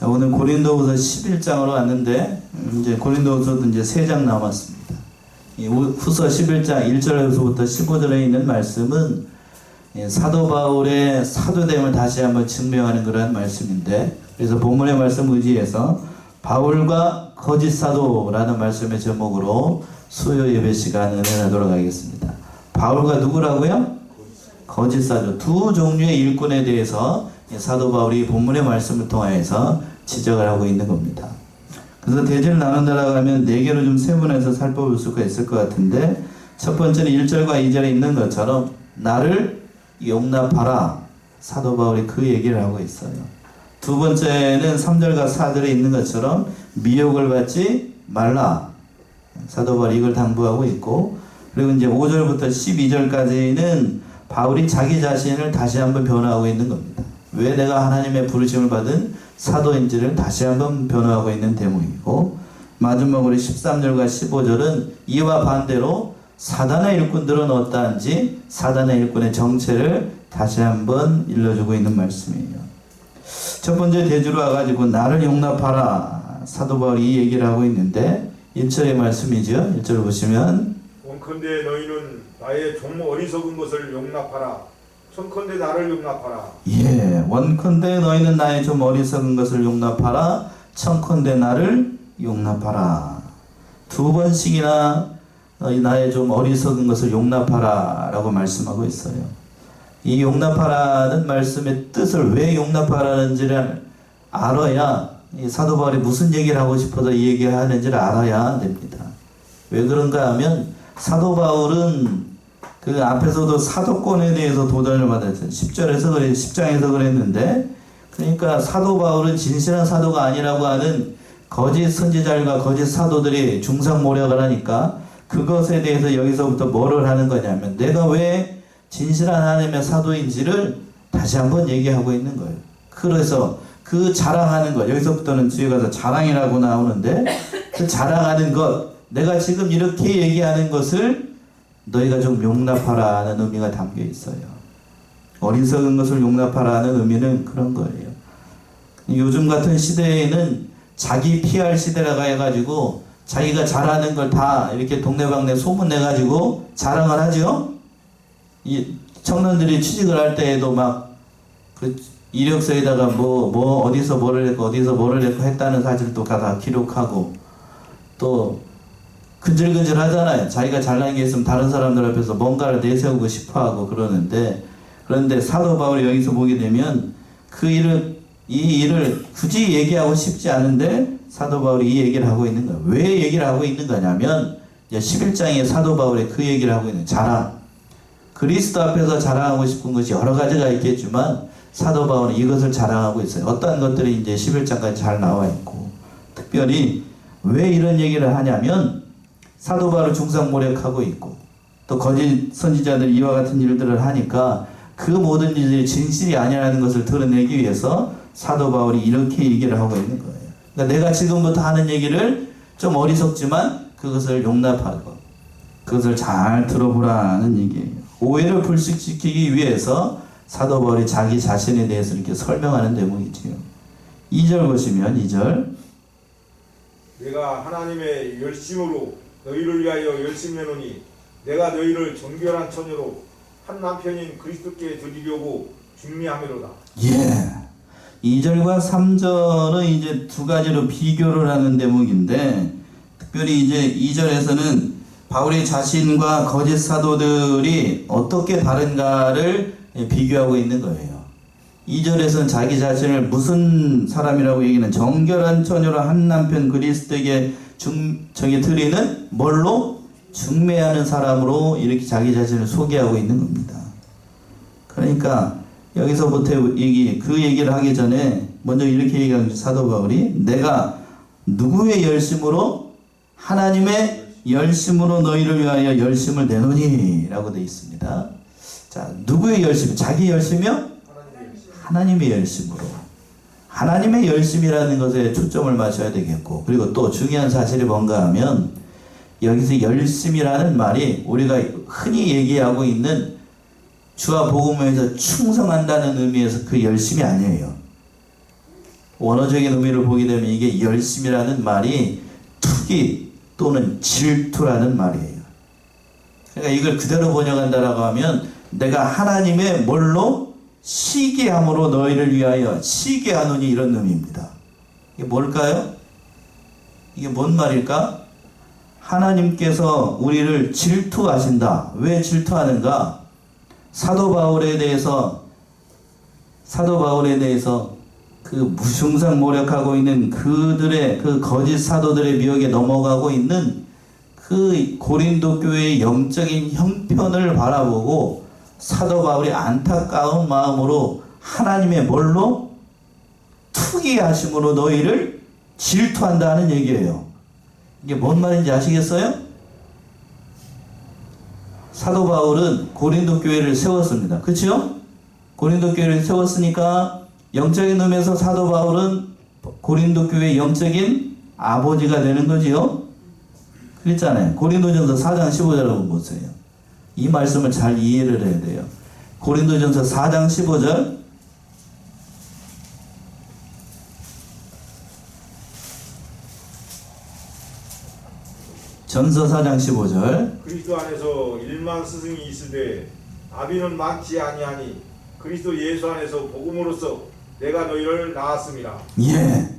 자, 오늘 고린도후서 11장으로 왔는데 이제 고린도후서도 이제 3장 남았습니다. 이 후서 11장 1절에서부터 15절에 있는 말씀은 사도 바울의 사도됨을 다시 한번 증명하는 그런 말씀인데, 그래서 본문의 말씀 의지해서 바울과 거짓 사도라는 말씀의 제목으로 수요 예배 시간 은혜하도록 하겠습니다. 바울과 누구라고요? 거짓 사도. 두 종류의 일꾼에 대해서 사도 바울이 본문의 말씀을 통하여서 지적을 하고 있는 겁니다. 그래서 대제를 나눈다라고 하면 4개로 좀 세분해서 살펴볼 수가 있을 것 같은데, 첫 번째는 1절과 2절에 있는 것처럼 나를 용납하라. 사도 바울이 그 얘기를 하고 있어요. 두 번째는 3절과 4절에 있는 것처럼 미혹을 받지 말라. 사도 바울이 이걸 당부하고 있고, 그리고 이제 5절부터 12절까지는 바울이 자기 자신을 다시 한번 변화하고 있는 겁니다. 왜 내가 하나님의 부르심을 받은 사도인지를 다시 한번 변화하고 있는 대목이고, 마지막으로 13절과 15절은 이와 반대로 사단의 일꾼들은 어떠한지 사단의 일꾼의 정체를 다시 한번 일러주고 있는 말씀이에요. 첫 번째 대주로 와가지고 나를 용납하라. 사도 바울이 이 얘기를 하고 있는데 1절의 말씀이죠. 1절 보시면 원컨대 너희는 나의 좀 어리석은 것을 용납하라. 청컨대 나를 용납하라. 예, 원컨대 너희는 나의 좀 어리석은 것을 용납하라. 청컨대 나를 용납하라. 두 번씩이나 나의 좀 어리석은 것을 용납하라 라고 말씀하고 있어요. 이 용납하라는 말씀의 뜻을 왜 용납하라는지를 알아야, 이 사도 바울이 무슨 얘기를 하고 싶어서 이 얘기를 하는지를 알아야 됩니다. 왜 그런가 하면 사도 바울은 그 앞에서도 사도권에 대해서 도전을 받았어요. 10장에서 그랬는데, 그러니까 사도 바울은 진실한 사도가 아니라고 하는 거짓 선지자들과 거짓 사도들이 중상모략을 하니까 그것에 대해서 여기서부터 뭐를 하는 거냐면, 내가 왜 진실한 하나님의 사도인지를 다시 한번 얘기하고 있는 거예요. 그래서 그 자랑하는 것, 여기서부터는 뒤에 가서 자랑이라고 나오는데, 그 자랑하는 것, 내가 지금 이렇게 얘기하는 것을 너희가 좀 용납하라는 의미가 담겨 있어요. 어리석은 것을 용납하라는 의미는 그런 거예요. 요즘 같은 시대에는 자기 PR 시대라고 해가지고 자기가 잘하는 걸 다 이렇게 동네방네 소문내가지고 자랑을 하죠. 이 청년들이 취직을 할 때에도 막 그 이력서에다가 뭐 어디서 뭐를 했고 어디서 뭐를 했고 했다는 사실도 다 기록하고, 또 근질근질 하잖아요. 자기가 잘난 게 있으면 다른 사람들 앞에서 뭔가를 내세우고 싶어 하고 그러는데, 그런데 사도 바울이 여기서 보게 되면 이 일을 굳이 얘기하고 싶지 않은데 사도 바울이 이 얘기를 하고 있는 거예요. 왜 얘기를 하고 있는 거냐면, 11장에 사도 바울이 그 얘기를 하고 있는 자랑. 그리스도 앞에서 자랑하고 싶은 것이 여러 가지가 있겠지만 사도 바울은 이것을 자랑하고 있어요. 어떠한 것들이 이제 11장까지 잘 나와 있고, 특별히 왜 이런 얘기를 하냐면, 사도 바울은 중상모략하고 있고, 또 거짓 선지자들이 이와 같은 일들을 하니까 그 모든 일들이 진실이 아니라는 것을 드러내기 위해서 사도 바울이 이렇게 얘기를 하고 있는 거예요. 그러니까 내가 지금부터 하는 얘기를 좀 어리석지만 그것을 용납하고 그것을 잘 들어보라는 얘기예요. 오해를 불식시키기 위해서 사도 바울이 자기 자신에 대해서 이렇게 설명하는 대목이지요. 2절 보시면 2절, 내가 하나님의 열심으로 너희를 위하여 열심히 하노니 내가 너희를 정결한 처녀로 한 남편인 그리스도께 드리려고 준비하미로다. 예. 2절과 3절은 이제 두 가지로 비교를 하는 대목인데, 특별히 이제 2절에서는 바울의 자신과 거짓 사도들이 어떻게 다른가를 비교하고 있는 거예요. 2절에서는 자기 자신을 무슨 사람이라고 얘기는 정결한 처녀로 한 남편 그리스도에게 드리는 뭘로? 중매하는 사람으로 이렇게 자기 자신을 소개하고 있는 겁니다. 그러니까 여기서부터 그 얘기를 하기 전에 먼저 이렇게 얘기하는 사도 바울이, 내가 누구의 열심으로? 하나님의 열심으로 너희를 위하여 열심을 내노니 라고 되어 있습니다. 자, 누구의 열심? 자기 열심이요? 하나님의 열심으로. 하나님의 열심이라는 것에 초점을 맞춰야 되겠고, 그리고 또 중요한 사실이 뭔가 하면, 여기서 열심이라는 말이 우리가 흔히 얘기하고 있는 주와 복음에서 충성한다는 의미에서 그 열심이 아니에요. 원어적인 의미를 보게 되면 이게 열심이라는 말이 투기 또는 질투라는 말이에요. 그러니까 이걸 그대로 번역한다라고 하면 내가 하나님의 뭘로? 시기함으로 너희를 위하여 시기하노니, 이런 의미입니다. 이게 뭘까요? 이게 뭔 말일까? 하나님께서 우리를 질투하신다. 왜 질투하는가? 사도 바울에 대해서 그 무중상모략하고 있는 그들의 그 거짓 사도들의 미혹에 넘어가고 있는 그 고린도 교회의 영적인 형편을 바라보고 사도 바울이 안타까운 마음으로 하나님의 뭘로? 투기하심으로 너희를 질투한다는 얘기예요. 이게 뭔 말인지 아시겠어요? 사도 바울은 고린도 교회를 세웠습니다. 그렇죠? 고린도 교회를 세웠으니까 영적인 의미에서 사도 바울은 고린도 교회의 영적인 아버지가 되는 거지요. 그랬잖아요. 고린도전서 4장 15절 한번 보세요. 이 말씀을 잘 이해를 해야 돼요. 고린도전서 4장 15절. 전서 4장 15절. 그리스도 안에서 1만 스승이 있으되 아비는 많지 아니하니 그리스도 예수 안에서 복음으로써 내가 너희를 낳았습니다. 예.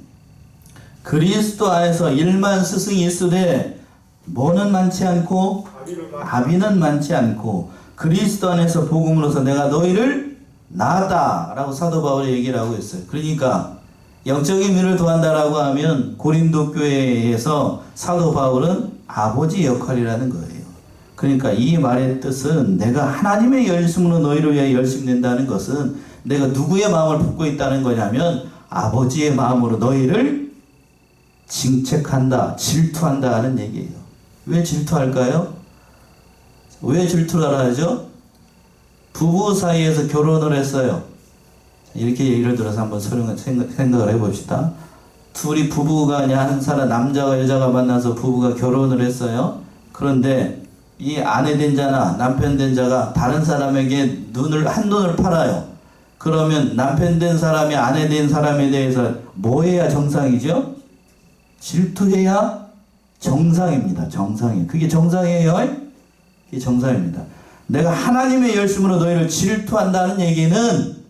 그리스도 안에서 1만 스승이 있으되 뭐는 많지 않고 아비는 많지 않고 그리스도 안에서 복음으로서 내가 너희를 낳았다 라고 사도 바울이 얘기를 하고 있어요. 그러니까 영적인 미를 더한다라고 하면 고린도 교회에서 사도 바울은 아버지 역할이라는 거예요. 그러니까 이 말의 뜻은 내가 하나님의 열심으로 너희를 위해 열심 낸다는 것은 내가 누구의 마음을 품고 있다는 거냐면 아버지의 마음으로 너희를 징책한다, 질투한다 하는 얘기예요. 왜 질투할까요? 왜 질투를 하죠? 부부 사이에서 결혼을 했어요. 이렇게 예를 들어서 한번 생각을 해봅시다. 둘이 부부가 아니라 한 사람, 남자와 여자가 만나서 부부가 결혼을 했어요. 그런데 이 아내 된 자나 남편 된 자가 다른 사람에게 한눈을 팔아요. 그러면 남편 된 사람이 아내 된 사람에 대해서 뭐 해야 정상이죠? 질투해야 정상입니다. 정상이에요. 그게 정상이에요? 그게 정상입니다. 내가 하나님의 열심으로 너희를 질투한다는 얘기는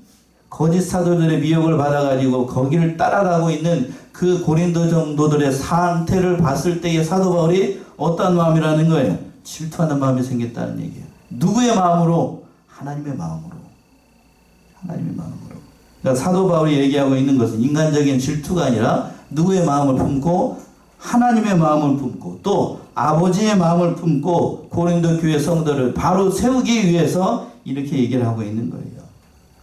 거짓 사도들의 미혹을 받아가지고 거기를 따라가고 있는 그 고린도 정도들의 상태를 봤을 때의 사도 바울이 어떤 마음이라는 거예요? 질투하는 마음이 생겼다는 얘기예요. 누구의 마음으로? 하나님의 마음으로. 하나님의 마음으로. 그러니까 사도 바울이 얘기하고 있는 것은 인간적인 질투가 아니라 누구의 마음을 품고 하나님의 마음을 품고 또 아버지의 마음을 품고 고린도 교회 성도를 바로 세우기 위해서 이렇게 얘기를 하고 있는 거예요.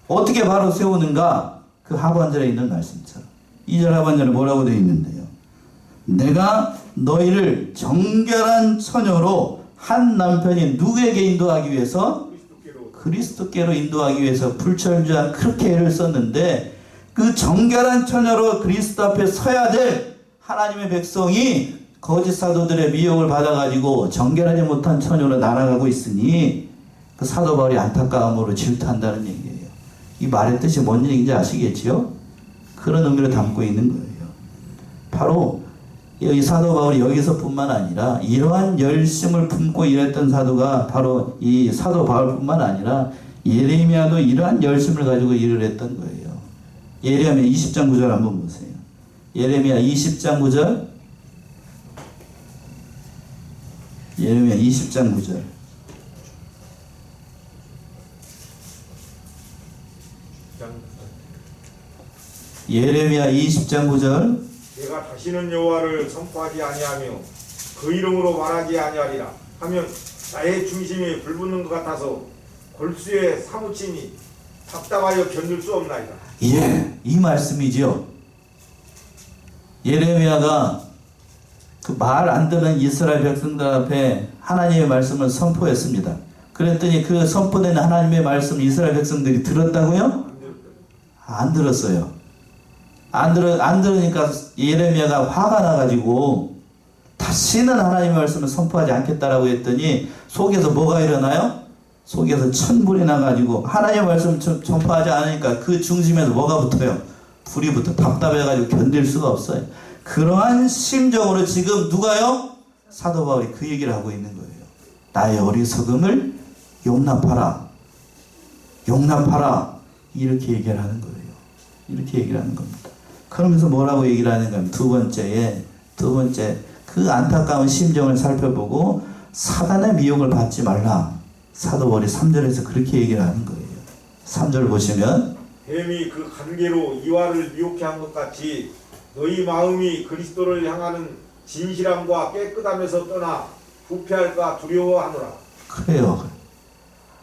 어떻게 바로 세우는가? 그 하반절에 있는 말씀처럼 2절 하반절에 뭐라고 되어 있는데요? 내가 너희를 정결한 처녀로 한 남편이 누구에게 인도하기 위해서? 그리스도께로 인도하기 위해서 불철주야 그렇게 애를 썼는데 그 정결한 처녀로 그리스도 앞에 서야 될 하나님의 백성이 거짓 사도들의 미혹을 받아가지고 정결하지 못한 처녀로 날아가고 있으니 그 사도 바울이 안타까움으로 질투한다는 얘기예요. 이 말의 뜻이 뭔 얘기인지 아시겠지요? 그런 의미를 담고 있는 거예요. 바로 이 사도 바울이 여기서뿐만 아니라 이러한 열심을 품고 일했던 사도가 바로 이 사도 바울뿐만 아니라 예레미야도 이러한 열심을 가지고 일을 했던 거예요. 예레미야 20장 9절 한번 보세요. 예레미야 20장 9절. 예레미야 20장 9절. 예레미야 20장 9절. 내가 다시는 여호와를 선포하지 아니하며 그 이름으로 말하지 아니하리라 하면 나의 중심이 불붙는 것 같아서 골수에 사무치니 답답하여 견딜 수 없나이다. 예, 이 말씀이죠. 예레미야가 그 말 안 듣는 이스라엘 백성들 앞에 하나님의 말씀을 선포했습니다. 그랬더니 그 선포된 하나님의 말씀을 이스라엘 백성들이 들었다고요? 안 들었어요. 안 들으니까 예레미야가 화가 나가지고 다시는 하나님의 말씀을 선포하지 않겠다라고 했더니 속에서 뭐가 일어나요? 속에서 천불이 나가지고 하나님의 말씀을 전파하지 않으니까 그 중심에서 뭐가 붙어요? 불이 붙어 답답해가지고 견딜 수가 없어요. 그러한 심정으로 지금 누가요? 사도 바울이 그 얘기를 하고 있는 거예요. 나의 어리석음을 용납하라. 용납하라. 이렇게 얘기를 하는 거예요. 이렇게 얘기를 하는 겁니다. 그러면서 뭐라고 얘기를 하는가 하면 두 번째 그 안타까운 심정을 살펴보고 사단의 미혹을 받지 말라. 사도 바울이 3절에서 그렇게 얘기를 하는 거예요. 3절 보시면 뱀이 그 관계로 이와를 미혹해 한 것 같이 너희 마음이 그리스도를 향하는 진실함과 깨끗함에서 떠나 부패할까 두려워하노라. 그래요.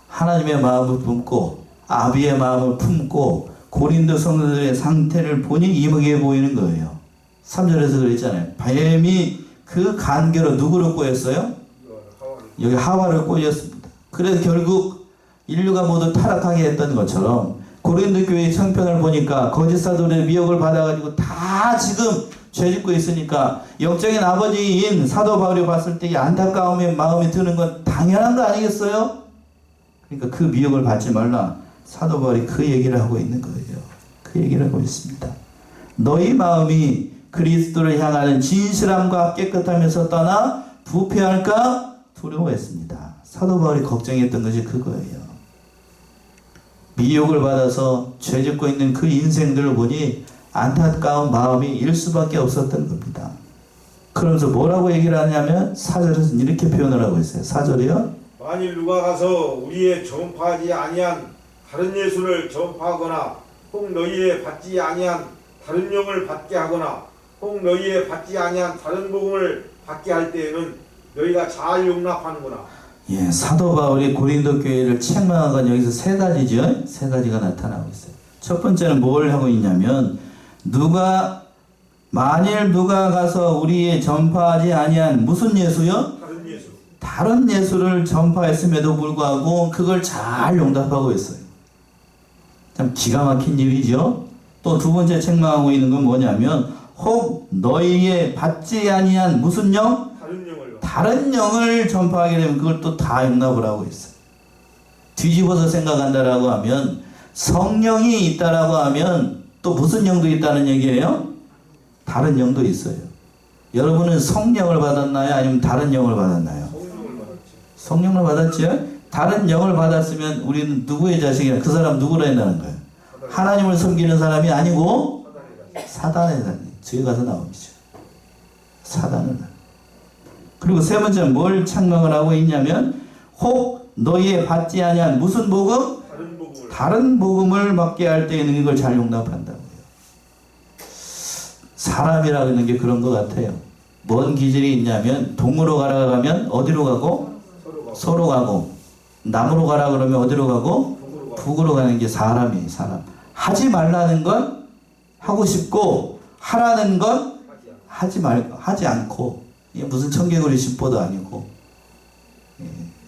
하나님의 마음을 품고 아비의 마음을 품고 고린도 성도들의 상태를 보니 이목해 보이는 거예요. 3절에서 그랬잖아요. 뱀이 그 간계로 누구를 꼬였어요? 여기 하와를 꼬였습니다. 그래서 결국 인류가 모두 타락하게 했던 것처럼 고린도 교회의 형편을 보니까 거짓 사도들의 미혹을 받아가지고 다 지금 죄짓고 있으니까 영적인 아버지인 사도 바울이 봤을 때 이 안타까움의 마음이 드는 건 당연한 거 아니겠어요? 그러니까 그 미혹을 받지 말라. 사도 바울이 그 얘기를 하고 있는 거예요. 그 얘기를 하고 있습니다. 너희 마음이 그리스도를 향하는 진실함과 깨끗함에서 떠나 부패할까 두려워했습니다. 사도 바울이 걱정했던 것이 그거예요. 미혹을 받아서 죄짓고 있는 그 인생들을 보니 안타까운 마음이 일 수밖에 없었던 겁니다. 그러면서 뭐라고 얘기를 하냐면 4절에서 이렇게 표현을 하고 있어요. 4절이요. 만일 누가 가서 우리의 전파하지 아니한 다른 예수를 전파하거나 혹 너희의 받지 아니한 다른 영을 받게 하거나 혹 너희의 받지 아니한 다른 복음을 받게 할 때에는 너희가 잘 용납하는구나. 예, 사도 바울이 고린도 교회를 책망한 건 여기서 세 가지죠. 세 가지가 나타나고 있어요. 첫 번째는 뭘 하고 있냐면 만일 누가 가서 우리의 전파하지 아니한 무슨 예수요? 다른 예수. 다른 예수를 전파했음에도 불구하고 그걸 잘 용납하고 있어요. 참 기가 막힌 일이죠. 또 두 번째 책망하고 있는 건 뭐냐면 혹 너희의 받지 아니한 무슨 영? 다른 영을 전파하게 되면 그걸 또 다 용납을 하고 있어요. 뒤집어서 생각한다라고 하면 성령이 있다라고 하면 또 무슨 영도 있다는 얘기예요? 다른 영도 있어요. 여러분은 성령을 받았나요? 아니면 다른 영을 받았나요? 성령을 받았죠? 다른 영을 받았으면 우리는 누구의 자식이냐? 그 사람 누구라 한다는 거예요? 하나님을 섬기는 사람이 아니고 사단의 자식. 뒤에 가서 나오죠. 사단을. 그리고 세 번째는 뭘 책망을 하고 있냐면 혹 너희의 받지 아니한 무슨 복음? 다른 복음을 받게 할 때에는 이걸 잘 용납한다고요. 사람이라는 게 그런 것 같아요. 뭔 기질이 있냐면 동으로 가라 가면 어디로 가고? 서로 가고. 남으로 가라 그러면 어디로 가고? 북으로 가는 게 사람이에요. 사람. 하지 말라는 건 하고 싶고 하라는 건 하지 않고. 이게 무슨 청개구리 십보도 아니고.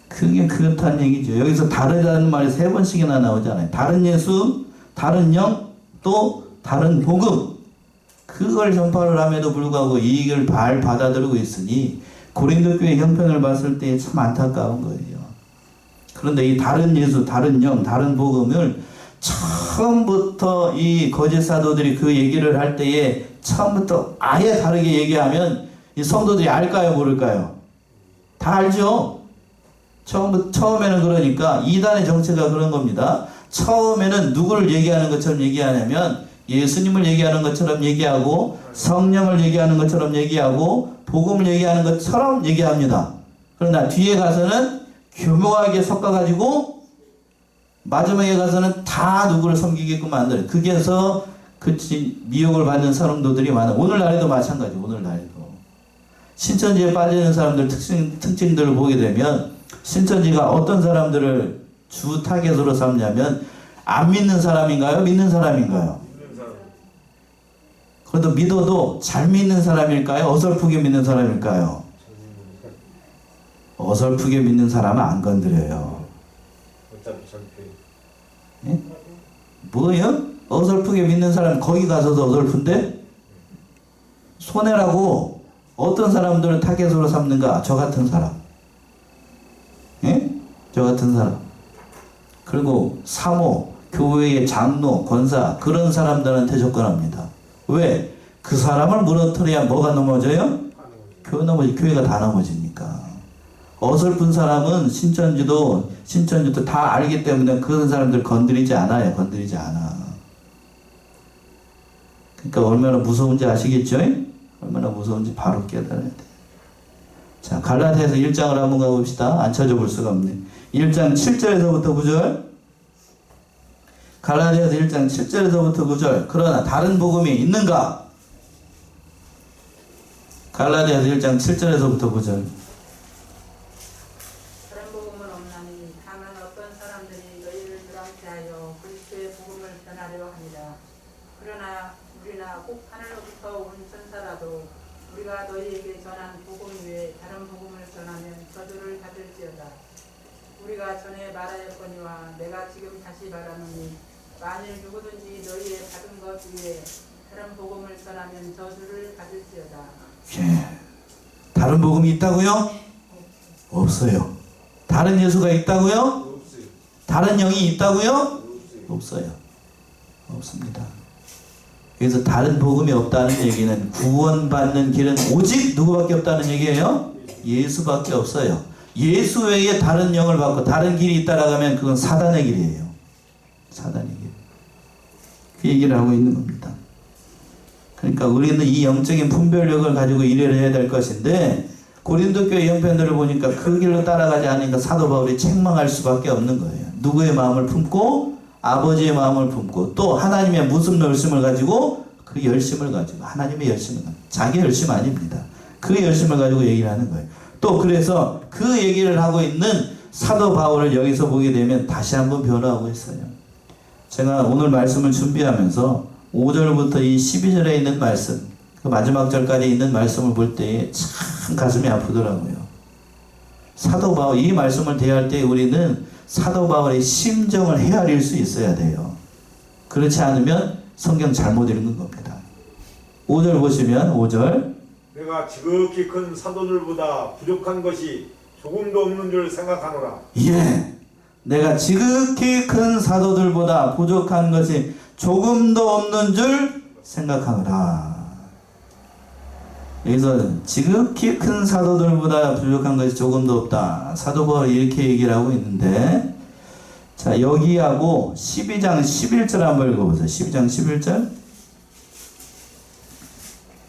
그게 그렇다는 얘기죠. 여기서 다르다는 말이 3번씩이나 나오잖아요. 다른 예수, 다른 영, 또 다른 복음. 그걸 전파를 함에도 불구하고 이익을 잘 받아들이고 있으니 고린도 교회 형편을 봤을 때 참 안타까운 거예요. 그런데 이 다른 예수, 다른 영, 다른 복음을 처음부터 이 거짓 사도들이 그 얘기를 할 때에 처음부터 아예 다르게 얘기하면 이 성도들이 알까요, 모를까요? 다 알죠? 처음에는 그러니까 이단의 정체가 그런 겁니다. 처음에는 누구를 얘기하는 것처럼 얘기하냐면 예수님을 얘기하는 것처럼 얘기하고 성령을 얘기하는 것처럼 얘기하고 복음을 얘기하는 것처럼 얘기합니다. 그러나 뒤에 가서는 교묘하게 섞어가지고 마지막에 가서는 다 누구를 섬기게끔 만들어요. 거기에서 미혹을 받는 사람들이 많아요. 오늘날에도 마찬가지. 오늘날에도 신천지에 빠지는 사람들 특징들을 보게 되면 신천지가 어떤 사람들을 주 타겟으로 삼냐면 안 믿는 사람인가요? 믿는 사람인가요? 그래도 믿어도 잘 믿는 사람일까요? 어설프게 믿는 사람일까요? 어설프게 믿는 사람은 안 건드려요. 예? 뭐예요? 어설프게 믿는 사람 거기 가서도 어설픈데? 손해라고. 어떤 사람들을 타겟으로 삼는가? 저 같은 사람. 예? 저 같은 사람. 그리고 사모, 교회의 장로, 권사 그런 사람들한테 접근합니다. 왜? 그 사람을 무너뜨려야 뭐가 넘어져요? 교회 넘어지, 교회가 다 넘어지니까. 어설픈 사람은 신천지도 다 알기 때문에 그런 사람들 건드리지 않아요. 건드리지 않아. 그러니까 얼마나 무서운지 아시겠죠? 얼마나 무서운지 바로 깨달아야 돼. 자, 갈라디아서 1장을 한번 가봅시다. 안 찾아볼 수가 없네. 1장 7절에서부터 9절. 갈라디아서 1장 7절에서부터 9절. 그러나 다른 복음이 있는가? 갈라디아서 1장 7절에서부터 9절. 다른 복음은 없나니 다만 어떤 사람들이 너희를 불안케하여 그리스도의 복음을 전하려 합니다. 그러나 우리나 꼭 하늘로부터 온 천사라도 우리가 너희에게 전한 복음 외에 다른 복음을 전하면 저주를 받을지어다. 우리가 전에 말하였거니와 내가 지금 다시 말하노니 만일 누구든지 너희의 받은 것 외에 다른 복음을 전하면 저주를 받을지어다. 예. 다른 복음이 있다고요? 없어요. 다른 예수가 있다고요? 없어요. 다른 영이 있다고요? 없어요. 없어요. 없습니다. 그래서 다른 복음이 없다는 얘기는 구원받는 길은 오직 누구밖에 없다는 얘기예요? 예수밖에 없어요. 예수 외에 다른 영을 받고 다른 길이 있다라고 하면 그건 사단의 길이에요. 사단의 길. 그 얘기를 하고 있는 겁니다. 그러니까 우리는 이 영적인 분별력을 가지고 일을 해야 될 것인데 고린도 교회 형편들을 보니까 그 길로 따라가지 않으니까 사도 바울이 책망할 수밖에 없는 거예요. 누구의 마음을 품고 아버지의 마음을 품고 또 하나님의 무슨 열심을 가지고 그 열심을 가지고 하나님의 열심을 가지고 자기 열심 아닙니다. 그 열심을 가지고 얘기를 하는 거예요. 또 그래서 그 얘기를 하고 있는 사도 바울을 여기서 보게 되면 다시 한번 변화하고 있어요. 제가 오늘 말씀을 준비하면서 5절부터 이 12절에 있는 말씀, 그 마지막 절까지 있는 말씀을 볼 때 참 가슴이 아프더라고요. 사도 바울, 이 말씀을 대할 때 우리는 사도 바울의 심정을 헤아릴 수 있어야 돼요. 그렇지 않으면 성경 잘못 읽는 겁니다. 5절 보시면 5절. 내가 지극히 큰 사도들보다 부족한 것이 조금도 없는 줄 생각하노라. 예. 내가 지극히 큰 사도들보다 부족한 것이 조금도 없는 줄 생각하노라. 여기서 지극히 큰 사도들보다 부족한 것이 조금도 없다. 사도 바울이 이렇게 얘기를 하고 있는데, 자, 여기하고 12장 11절 한번 읽어보세요. 12장 11절.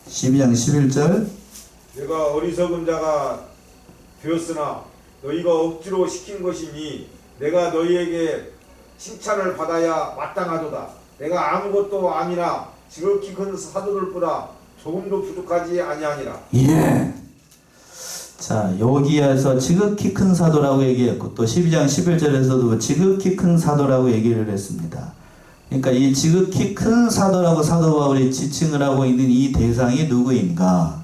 12장 11절. 내가 어리석은 자가 되었으나 너희가 억지로 시킨 것이니 내가 너희에게 칭찬을 받아야 마땅하도다. 내가 아무것도 아니나 지극히 큰 사도들보다 조금도 부족하지 아니하니라. 예. 자, 여기에서 지극히 큰 사도라고 얘기했고 또 12장 11절에서도 지극히 큰 사도라고 얘기를 했습니다. 그러니까 이 지극히 큰 사도라고 사도 바울이 지칭을 하고 있는 이 대상이 누구인가?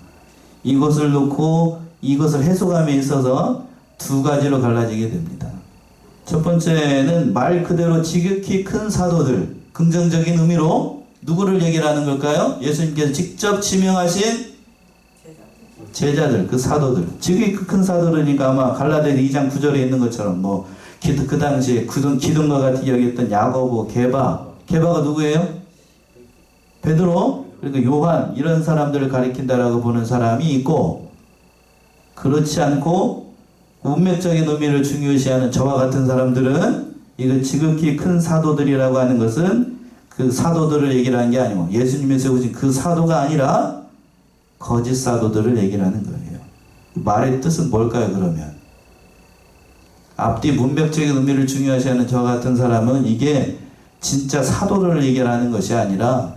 이것을 놓고 이것을 해석함에 있어서 두 가지로 갈라지게 됩니다. 첫 번째는 말 그대로 지극히 큰 사도들, 긍정적인 의미로 누구를 얘기를 하는 걸까요? 예수님께서 직접 지명하신 제자들, 그 사도들. 지극히 큰 사도들이니까 아마 갈라디아서 2장 9절에 있는 것처럼 뭐 그 당시에 기둥과 같이 여겼던 야고보, 게바가 누구예요? 베드로, 그리고 요한, 이런 사람들을 가리킨다라고 보는 사람이 있고, 그렇지 않고 운명적인 의미를 중요시하는 저와 같은 사람들은 이거 지극히 큰 사도들이라고 하는 것은 그 사도들을 얘기를 하는 게 아니고 예수님이 세우신 그 사도가 아니라 거짓 사도들을 얘기를 하는 거예요. 말의 뜻은 뭘까요, 그러면? 앞뒤 문맥적인 의미를 중요시하는 저 같은 사람은 이게 진짜 사도를 얘기하는 것이 아니라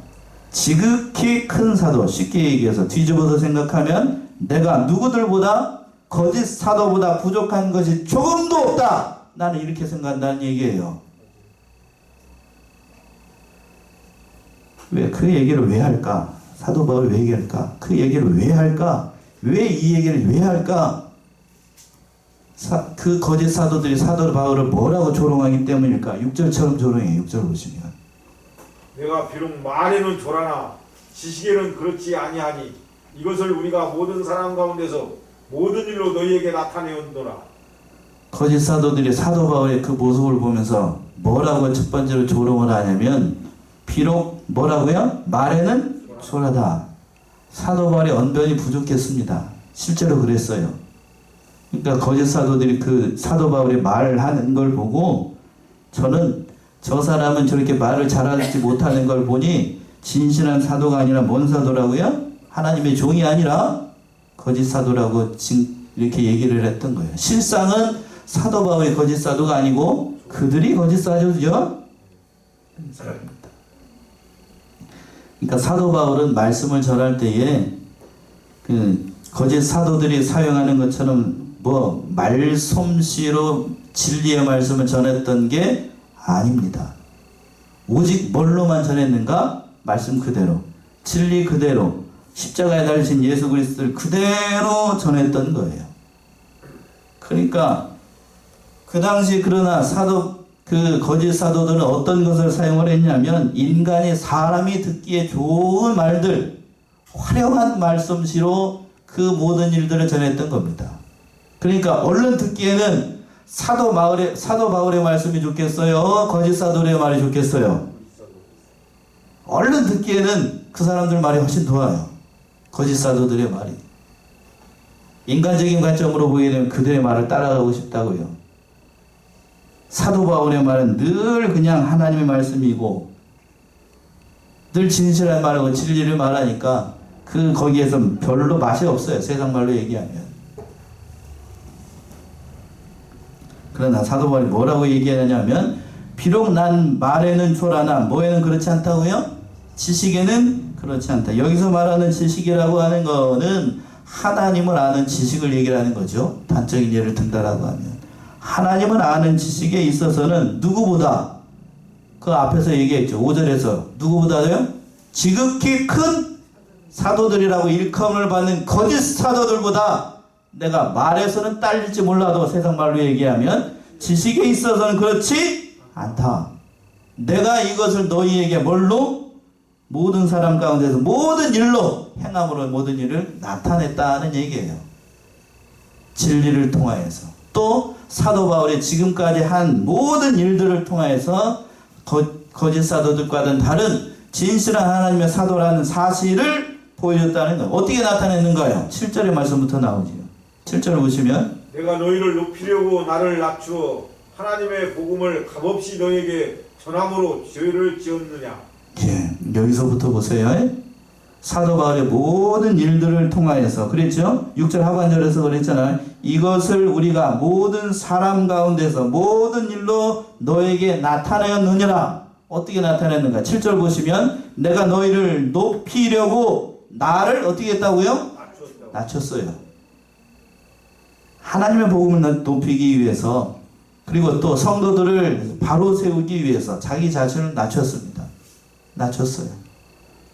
지극히 큰 사도, 쉽게 얘기해서 뒤집어서 생각하면 내가 누구들보다 거짓 사도보다 부족한 것이 조금도 없다. 나는 이렇게 생각한다는 얘기예요. 왜 그 얘기를 왜 할까? 사도 바울이 왜 얘기할까? 그 얘기를 왜 할까? 왜 이 얘기를 왜 할까? 그 거짓 사도들이 사도 바울을 뭐라고 조롱하기 때문일까? 6절처럼 조롱해요. 6절 보시면. 내가 비록 말에는 조라나 지식에는 그렇지 아니하니 이것을 우리가 모든 사람 가운데서 모든 일로 너희에게 나타내온도라. 거짓 사도들이 사도 바울의 그 모습을 보면서 뭐라고 첫 번째로 조롱을 하냐면 비록 뭐라고요? 말에는 초라다. 사도 바울의 언변이 부족했습니다. 실제로 그랬어요. 그러니까 거짓 사도들이 그 사도 바울의 말을 하는 걸 보고 저는 저 사람은 저렇게 말을 잘하지 못하는 걸 보니 진실한 사도가 아니라 뭔 사도라고요? 하나님의 종이 아니라 거짓 사도라고 이렇게 얘기를 했던 거예요. 실상은 사도 바울이 거짓 사도가 아니고 그들이 거짓 사도죠. 그러니까 사도 바울은 말씀을 전할 때에 그 거짓 사도들이 사용하는 것처럼 뭐 말솜씨로 진리의 말씀을 전했던 게 아닙니다. 오직 뭘로만 전했는가? 말씀 그대로, 진리 그대로, 십자가에 달리신 예수 그리스도를 그대로 전했던 거예요. 그러니까 그 당시 그러나 그 거짓 사도들은 어떤 것을 사용을 했냐면 인간이 사람이 듣기에 좋은 말들, 화려한 말솜씨로 그 모든 일들을 전했던 겁니다. 그러니까 얼른 듣기에는 사도 바울의 말씀이 좋겠어요? 거짓 사도의 말이 좋겠어요? 얼른 듣기에는 그 사람들 말이 훨씬 좋아요. 거짓 사도들의 말이. 인간적인 관점으로 보게 되면 그들의 말을 따라가고 싶다고요. 사도 바울의 말은 늘 그냥 하나님의 말씀이고 늘 진실한 말하고 진리를 말하니까 거기에서 별로 맛이 없어요. 세상 말로 얘기하면. 그러나 사도 바울이 뭐라고 얘기하냐면 비록 난 말에는 초라나 뭐에는 그렇지 않다고요? 지식에는 그렇지 않다. 여기서 말하는 지식이라고 하는 거는 하나님을 아는 지식을 얘기하는 거죠. 단적인 예를 든다라고 하면 하나님을 아는 지식에 있어서는 누구보다 그 앞에서 얘기했죠. 5절에서 누구보다요? 지극히 큰 사도들이라고 일컬음을 받는 거짓 사도들보다 내가 말에서는 딸릴지 몰라도 세상 말로 얘기하면 지식에 있어서는 그렇지 않다. 내가 이것을 너희에게 뭘로? 모든 사람 가운데서 모든 일로 행함으로 모든 일을 나타냈다는 얘기예요. 진리를 통하여서 또 사도 바울이 지금까지 한 모든 일들을 통하여서 거짓 사도들과는 다른 진실한 하나님의 사도라는 사실을 보여줬다는 거예요. 어떻게 나타냈는가요? 7절의 말씀부터 나오지요. 7절을 보시면 내가 너희를 높이려고 나를 낮추어 하나님의 복음을 값없이 너희에게 전함으로 죄를 지었느냐. 예, 여기서부터 보세요. 사도 바울의 모든 일들을 통하여서 그랬죠? 6절 하반절에서 그랬잖아요. 이것을 우리가 모든 사람 가운데서 모든 일로 너에게 나타내었느니라. 어떻게 나타냈는가? 7절 보시면 내가 너희를 높이려고 나를 어떻게 했다고요? 낮췄어요. 하나님의 복음을 높이기 위해서 그리고 또 성도들을 바로 세우기 위해서 자기 자신을 낮췄습니다. 낮췄어요.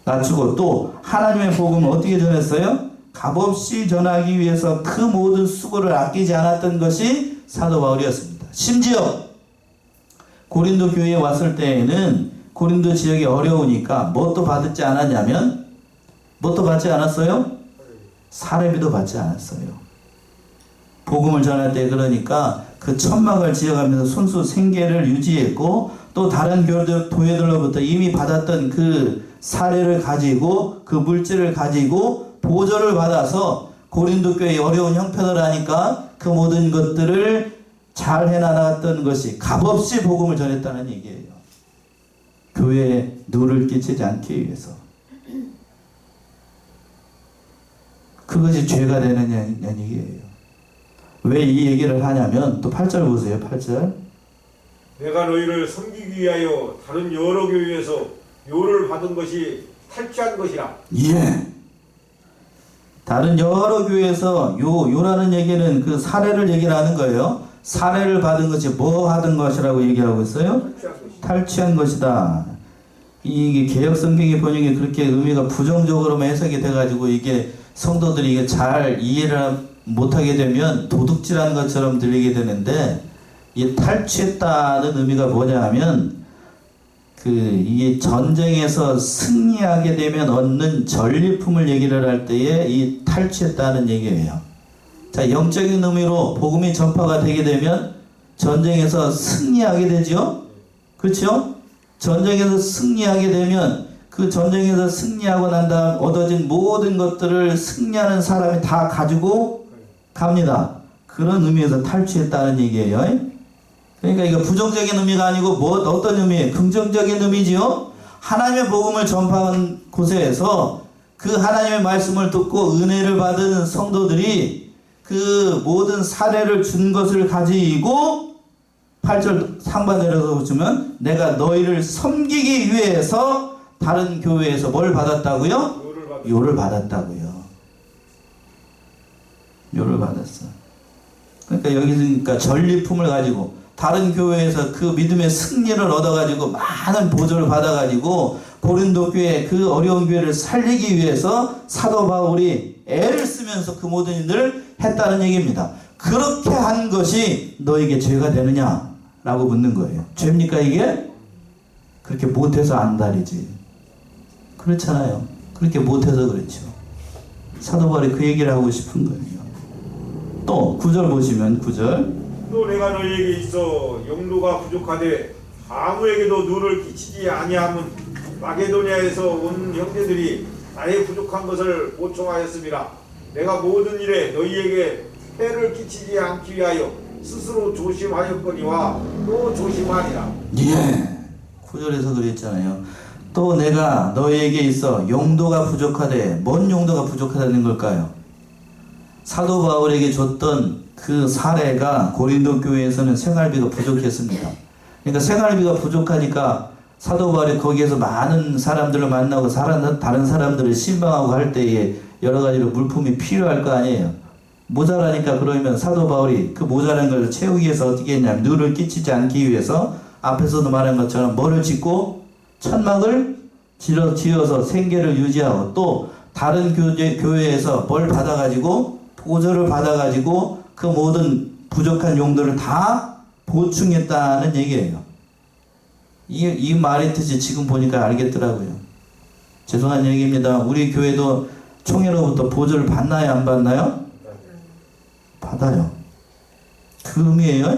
낮추고 또 하나님의 복음을 어떻게 전했어요? 값없이 전하기 위해서 그 모든 수고를 아끼지 않았던 것이 사도 바울이었습니다. 심지어 고린도 교회에 왔을 때에는 고린도 지역이 어려우니까 뭣도 받지 않았냐면 뭣도 받지 않았어요? 사례비도 받지 않았어요. 복음을 전할 때 그러니까 그 천막을 지어가면서 손수 생계를 유지했고 또 다른 교회들로부터 이미 받았던 그 사례를 가지고 그 물질을 가지고 보조를 받아서 고린도 교회의 어려운 형편을 하니까 그 모든 것들을 잘 해나갔던 것이 값없이 복음을 전했다는 얘기예요. 교회에 누를 끼치지 않기 위해서. 그것이 죄가 되느냐는 얘기예요. 왜 이 얘기를 하냐면 또 8절 보세요. 8절. 내가 너희를 섬기기 위하여 다른 여러 교회에서 요를 받은 것이 탈취한 것이라. 예. 다른 여러 교회에서 요라는 얘기는 그 사례를 얘기를 하는 거예요. 사례를 받은 것이 뭐 하던 것이라고 얘기하고 있어요? 탈취한 것이다. 이게 개역 성경의 번역이 그렇게 의미가 부정적으로만 해석이 돼가지고 이게 성도들이 이게 잘 이해를 못하게 되면 도둑질하는 것처럼 들리게 되는데 이 탈취했다는 의미가 뭐냐 하면 이게 전쟁에서 승리하게 되면 얻는 전리품을 얘기를 할 때에 이 탈취했다는 얘기예요. 자, 영적인 의미로 복음이 전파가 되게 되면 전쟁에서 승리하게 되죠. 그렇죠? 전쟁에서 승리하게 되면 그 전쟁에서 승리하고 난 다음 얻어진 모든 것들을 승리하는 사람이 다 가지고 갑니다. 그런 의미에서 탈취했다는 얘기예요. 그러니까 이거 부정적인 의미가 아니고 어떤 의미예요? 긍정적인 의미지요. 하나님의 복음을 전파한 곳에서 그 하나님의 말씀을 듣고 은혜를 받은 성도들이 그 모든 사례를 준 것을 가지고 8절 상반절에서 보시면 내가 너희를 섬기기 위해서 다른 교회에서 뭘 받았다고요? 요를 받았다고요. 요를 받았어. 그러니까 여기서 전리품을 가지고 다른 교회에서 그 믿음의 승리를 얻어가지고 많은 보조를 받아가지고 고린도 교회 그 어려운 교회를 살리기 위해서 사도 바울이 애를 쓰면서 그 모든 일들을 했다는 얘기입니다. 그렇게 한 것이 너에게 죄가 되느냐? 라고 묻는 거예요. 죄입니까 이게? 그렇게 못해서 안달이지. 그렇잖아요. 그렇게 못해서 그렇죠. 사도 바울이 그 얘기를 하고 싶은 거예요. 또 9절 보시면 9절 또 내가 너희에게 있어 용도가 부족하되 아무에게도 누를 끼치지 아니함은 마게도냐에서 온 형제들이 나의 부족한 것을 보충하였음이라. 내가 모든 일에 너희에게 해를 끼치지 않기 위하여 스스로 조심하였거니와 또 조심하리라. 예. 9절에서 그랬잖아요. 또 내가 너희에게 있어 용도가 부족하되 뭔 용도가 부족하다는 걸까요? 사도 바울에게 줬던 그 사례가 고린도 교회에서는 생활비가 부족했습니다. 그러니까 생활비가 부족하니까 사도 바울이 거기에서 많은 사람들을 만나고 다른 사람들을 신방하고 할 때에 여러 가지로 물품이 필요할 거 아니에요. 모자라니까 그러면 사도 바울이 그 모자란 걸 채우기 위해서 어떻게 했냐면 누를 끼치지 않기 위해서 앞에서도 말한 것처럼 뭐를 짓고 천막을 지어서 생계를 유지하고 또 다른 교회에서 뭘 받아가지고 보조를 받아가지고 그 모든 부족한 용도를 다 보충했다는 얘기예요. 이 말의 뜻이 지금 보니까 알겠더라고요. 죄송한 얘기입니다. 우리 교회도 총회로부터 보조를 받나요? 안 받나요? 받아요. 그 의미예요.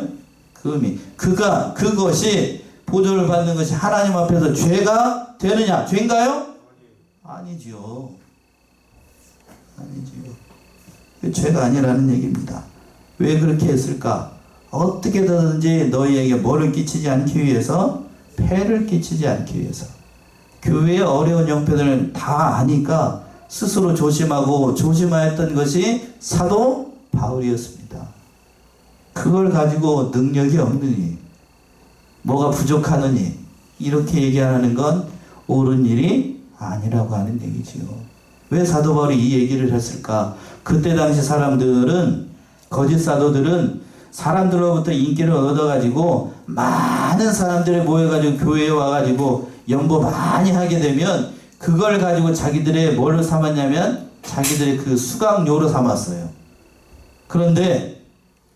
그 의미. 그것이 보조를 받는 것이 하나님 앞에서 죄가 되느냐? 죄인가요? 아니지요. 아니지요. 죄가 아니라는 얘기입니다. 왜 그렇게 했을까? 어떻게든지 너희에게 뭐를 끼치지 않기 위해서, 폐를 끼치지 않기 위해서. 교회의 어려운 형편을 다 아니까 스스로 조심하고 조심하였던 것이 사도 바울이었습니다. 그걸 가지고 능력이 없느니, 뭐가 부족하느니 이렇게 얘기하는 건 옳은 일이 아니라고 하는 얘기지요. 왜 사도 바울이 이 얘기를 했을까? 그때 당시 사람들은, 거짓 사도들은 사람들로부터 인기를 얻어가지고 많은 사람들이 모여가지고 교회에 와가지고 연보 많이 하게 되면 그걸 가지고 자기들의 뭐를 삼았냐면 자기들의 그 수강료로 삼았어요. 그런데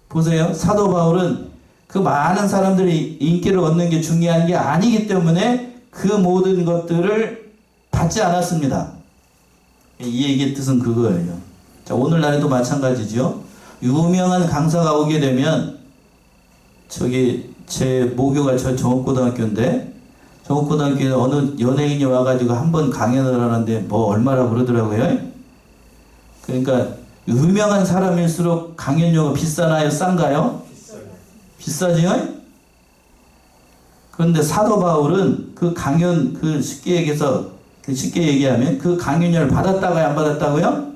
보세요. 사도 바울은 그 많은 사람들이 인기를 얻는 게 중요한 게 아니기 때문에 그 모든 것들을 받지 않았습니다. 이 얘기의 뜻은 그거예요. 자, 오늘날에도 마찬가지죠. 유명한 강사가 오게 되면 제 모교가 저 정읍고등학교인데 정읍고등학교에 어느 연예인이 와가지고 한번 강연을 하는데 뭐 얼마라고 그러더라고요. 그러니까 유명한 사람일수록 강연료가 비싸나요? 싼가요? 비싸지요? 그런데 사도 바울은 그 강연, 쉽게 얘기하면 그 강연료를 받았다고요? 안 받았다고요?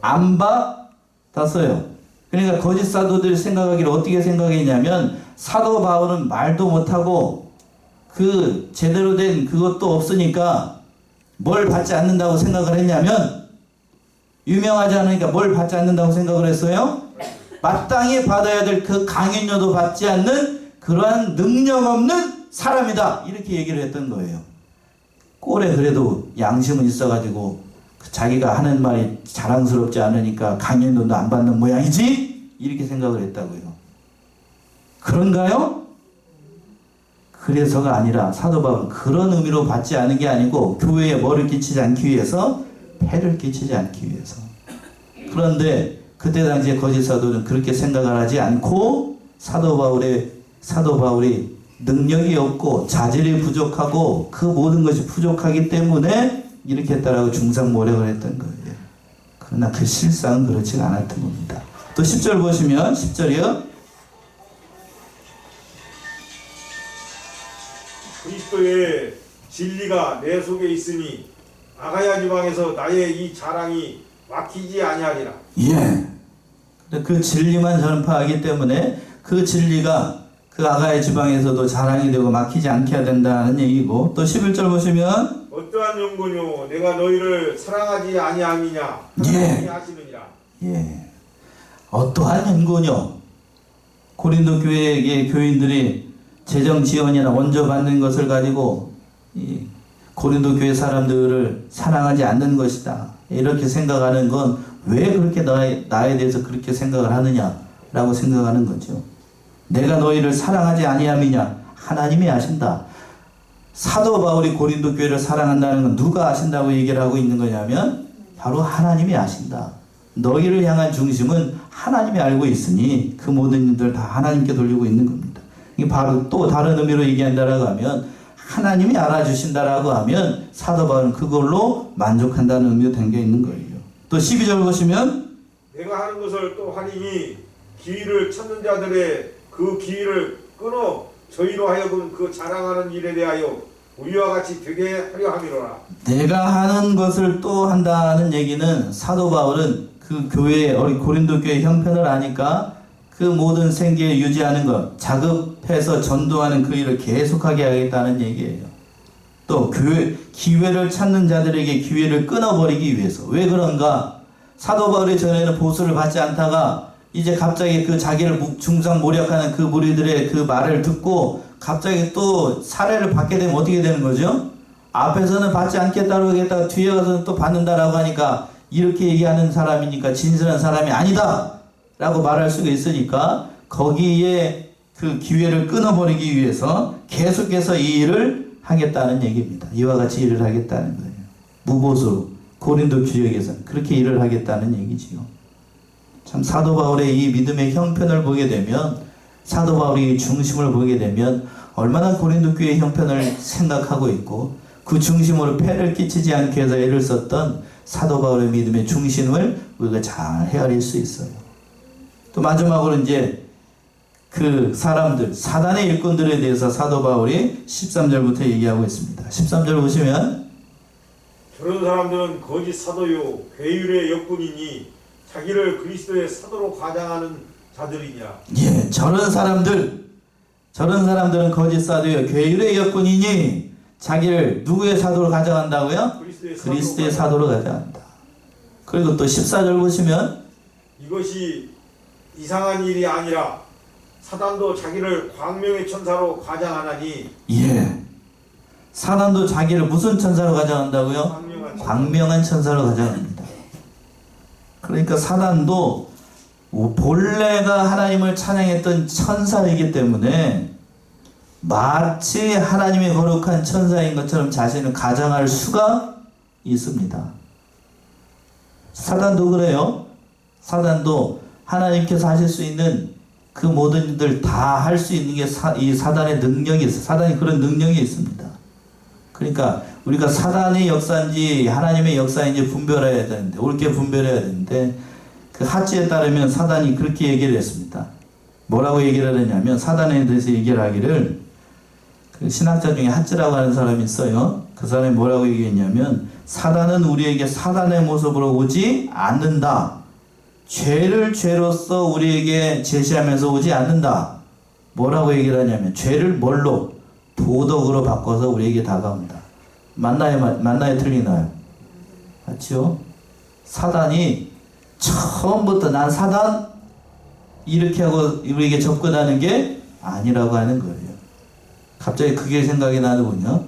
안 받았어요. 그러니까 거짓 사도들이 생각하기를 어떻게 생각했냐면 사도 바울은 말도 못하고 그 제대로 된 그것도 없으니까 뭘 받지 않는다고 생각을 했냐면 유명하지 않으니까 뭘 받지 않는다고 생각을 했어요? 마땅히 받아야 될 그 강연료도 받지 않는 그러한 능력 없는 사람이다. 이렇게 얘기를 했던 거예요. 꼴에 그래도 양심은 있어가지고 자기가 하는 말이 자랑스럽지 않으니까 강연료도 안 받는 모양이지? 이렇게 생각을 했다고요. 그런가요? 그래서가 아니라 사도 바울은 그런 의미로 받지 않은 게 아니고 교회에 뭐를 끼치지 않기 위해서, 폐를 끼치지 않기 위해서. 그런데 그때 당시에 거짓 사도는 그렇게 생각을 하지 않고 사도 바울이 능력이 없고 자질이 부족하고 그 모든 것이 부족하기 때문에 이렇게 했다라고 중상모략을 했던 거예요. 그러나 그 실상은 그렇지가 않았던 겁니다. 또 10절 보시면 10절이요. 그리스도의 진리가 내 속에 있으니 아가야 지방에서 나의 이 자랑이 막히지 아니하리라. 예. 그 진리만 전파하기 때문에 그 진리가 그 아가야 지방에서도 자랑이 되고 막히지 않게 해야 된다는 얘기고, 또 11절 보시면 어떠한 연고뇨 내가 너희를 사랑하지 아니함이냐 하나님이 하시느니라. 예. 어떠한 연고뇨, 고린도 교회의 교인들이 재정 지원이나 원조 받는 것을 가지고 이 고린도 교회 사람들을 사랑하지 않는 것이다, 이렇게 생각하는 건 왜 그렇게 나에 대해서 그렇게 생각을 하느냐라고 생각하는 거죠. 내가 너희를 사랑하지 아니함이냐, 하나님이 아신다. 사도 바울이 고린도 교회를 사랑한다는 건 누가 아신다고 얘기를 하고 있는 거냐면 바로 하나님이 아신다. 너희를 향한 중심은 하나님이 알고 있으니 그 모든 일들 다 하나님께 돌리고 있는 겁니다. 이게 바로 또 다른 의미로 얘기한다라고 하면 하나님이 알아주신다라고 하면 사도 바울은 그걸로 만족한다는 의미로 담겨 있는 거예요. 또 12절 보시면 내가 하는 것을 또 하리니 기회를 찾는 자들의 그 기회를 끊어 저희로 하여금 그 자랑하는 일에 대하여 우리와 같이 되게 하려 함이로라. 내가 하는 것을 또 한다는 얘기는 사도 바울은 그 교회, 고린도 교회 형편을 아니까 그 모든 생계를 유지하는 것, 자급해서 전도하는 그 일을 계속하게 하겠다는 얘기예요. 또 기회를 찾는 자들에게 기회를 끊어버리기 위해서. 왜 그런가? 사도 바울이 전에는 보수를 받지 않다가 이제 갑자기 그 자기를 중상모략하는 그 무리들의 그 말을 듣고 갑자기 또 사례를 받게 되면 어떻게 되는 거죠? 앞에서는 받지 않겠다고 하겠다가 뒤에 가서는 또 받는다라고 하니까 이렇게 얘기하는 사람이니까 진실한 사람이 아니다 라고 말할 수가 있으니까 거기에 그 기회를 끊어버리기 위해서 계속해서 이 일을 하겠다는 얘기입니다. 이와 같이 일을 하겠다는 거예요. 무보수로 고린도 지역에서 그렇게 일을 하겠다는 얘기지요. 참 사도 바울의 이 믿음의 형편을 보게 되면, 사도 바울의 중심을 보게 되면 얼마나 고린도 교회의 형편을 생각하고 있고 그 중심으로 폐를 끼치지 않게 해서 애를 썼던 사도 바울의 믿음의 중심을 우리가 잘 헤아릴 수 있어요. 또 마지막으로 이제 그 사람들, 사단의 일꾼들에 대해서 사도 바울이 13절부터 얘기하고 있습니다. 13절 보시면 저런 사람들은 거짓 사도요 괴율의 역군이니 자기를 그리스도의 사도로 과장하는 자들이냐. 예, 저런 사람들은 거짓 사도요 괴율의 역군이니 자기를 누구의 사도로 가져간다고요? 그리스도의 사도로 가져간다. 그리고 또 14절 보시면 이것이 이상한 일이 아니라 사단도 자기를 광명의 천사로 과장하나니. 예, 사단도 자기를 무슨 천사로 가져간다고요? 광명한 천사로 가져갑니다. 그러니까 사단도 본래가 하나님을 찬양했던 천사이기 때문에 마치 하나님의 거룩한 천사인 것처럼 자신을 가장할 수가 있습니다. 사단도 그래요. 사단도 하나님께서 하실 수 있는 그 모든 일들 다 할 수 있는 게 이 사단의 능력이 있어요. 사단이 그런 능력이 있습니다. 그러니까 우리가 사단의 역사인지 하나님의 역사인지 분별해야 되는데, 옳게 분별해야 되는데, 그 하치에 따르면 사단이 그렇게 얘기를 했습니다. 뭐라고 얘기를 하냐면, 사단에 대해서 얘기를 하기를, 그 신학자 중에 하치라고 하는 사람이 있어요. 그 사람이 뭐라고 얘기했냐면, 사단은 우리에게 사단의 모습으로 오지 않는다. 죄를 죄로서 우리에게 제시하면서 오지 않는다. 뭐라고 얘기를 하냐면, 죄를 뭘로? 도덕으로 바꿔서 우리에게 다가온다. 맞나요? 틀리나요? 맞죠? 사단이 처음부터 난 사단? 이렇게 하고 우리에게 접근하는 게 아니라고 하는 거예요. 갑자기 그게 생각이 나더군요.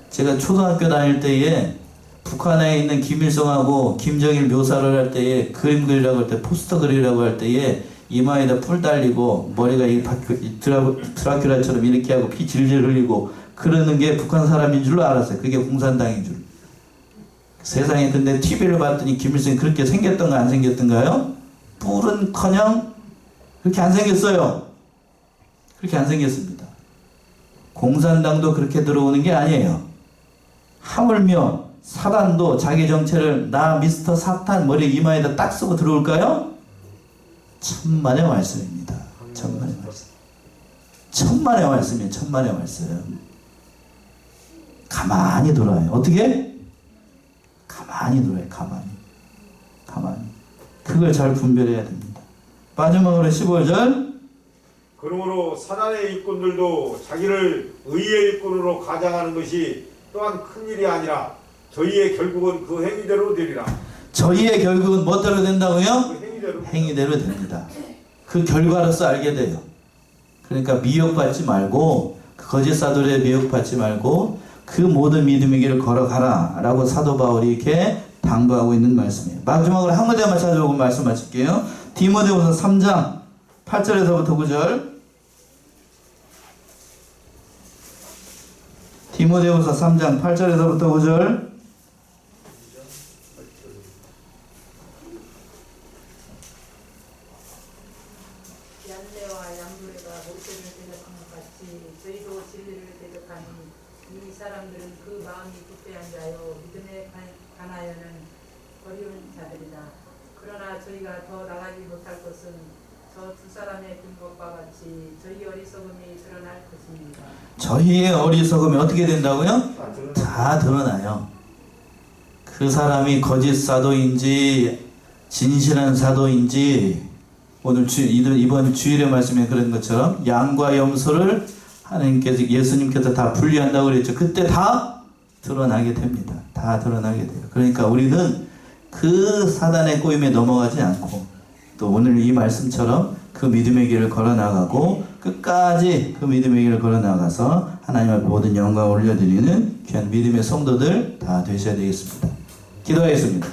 제가 초등학교 다닐 때에 북한에 있는 김일성하고 김정일 묘사를 할 때에 그림 그리라고 할 때, 포스터 그리라고 할 때에 이마에다 뿔 달리고 머리가 드라큘라처럼 이렇게 하고 피 질질 흘리고 그러는 게 북한 사람인 줄로 알았어요. 그게 공산당인 줄. 세상에 근데 TV를 봤더니 김일성이 그렇게 생겼던가 안 생겼던가요? 뿔은커녕 그렇게 안 생겼어요. 그렇게 안 생겼습니다. 공산당도 그렇게 들어오는 게 아니에요. 하물며 사단도 자기 정체를 나 미스터 사탄 머리 이마에다 딱 쓰고 들어올까요? 천만의 말씀입니다. 천만의 말씀. 천만의 말씀이에요. 천만의 말씀. 가만히 돌아요. 어떻게? 가만히 돌아요. 가만히. 그걸 잘 분별해야 됩니다. 마지막으로 15절. 그러므로 사단의 일꾼들도 자기를 의의 일꾼으로 가장하는 것이 또한 큰일이 아니라 저희의 결국은 그 행위대로 되리라. 저희의 결국은 뭐대로 된다고요? 그 행위대로. 행위대로 됩니다. 그 결과로서 알게 돼요. 그러니까 미혹받지 말고 거짓 사도에 미혹받지 말고 그 모든 믿음의 길을 걸어가라 라고 사도 바울이 이렇게 당부하고 있는 말씀이에요. 마지막으로 한 군데만 찾아오고 말씀 마칠게요. 디모데후서 3장 8절에서부터 9절. 디모데후서 3장 8절에서부터 9절. 얀네와 얀브레가 모세를 대적한 것 같이 저희도 진리를 대적하니 이 사람들은 그 마음이 부패한 자요 믿음에 관하여는 어려운 자들이다. 그러나 저희가 더 나가지 못할 것은 저 두 사람의 빈 것과 같이 저희 어리석음이 드러날 것입니다. 저희의 어리석음이 어떻게 된다고요? 다 드러나요. 그 사람이 거짓 사도인지 진실한 사도인지 오늘 이번 주일의 말씀에 그런 것처럼 양과 염소를 하나님께서 예수님께서 다 분리한다고 그랬죠. 그때 다 드러나게 됩니다. 다 드러나게 돼요. 그러니까 우리는 그 사단의 꼬임에 넘어가지 않고 또 오늘 이 말씀처럼 그 믿음의 길을 걸어나가고 끝까지 그 믿음의 길을 걸어나가서 하나님 앞에 모든 영광을 올려드리는 귀한 믿음의 성도들 다 되셔야 되겠습니다. 기도하겠습니다.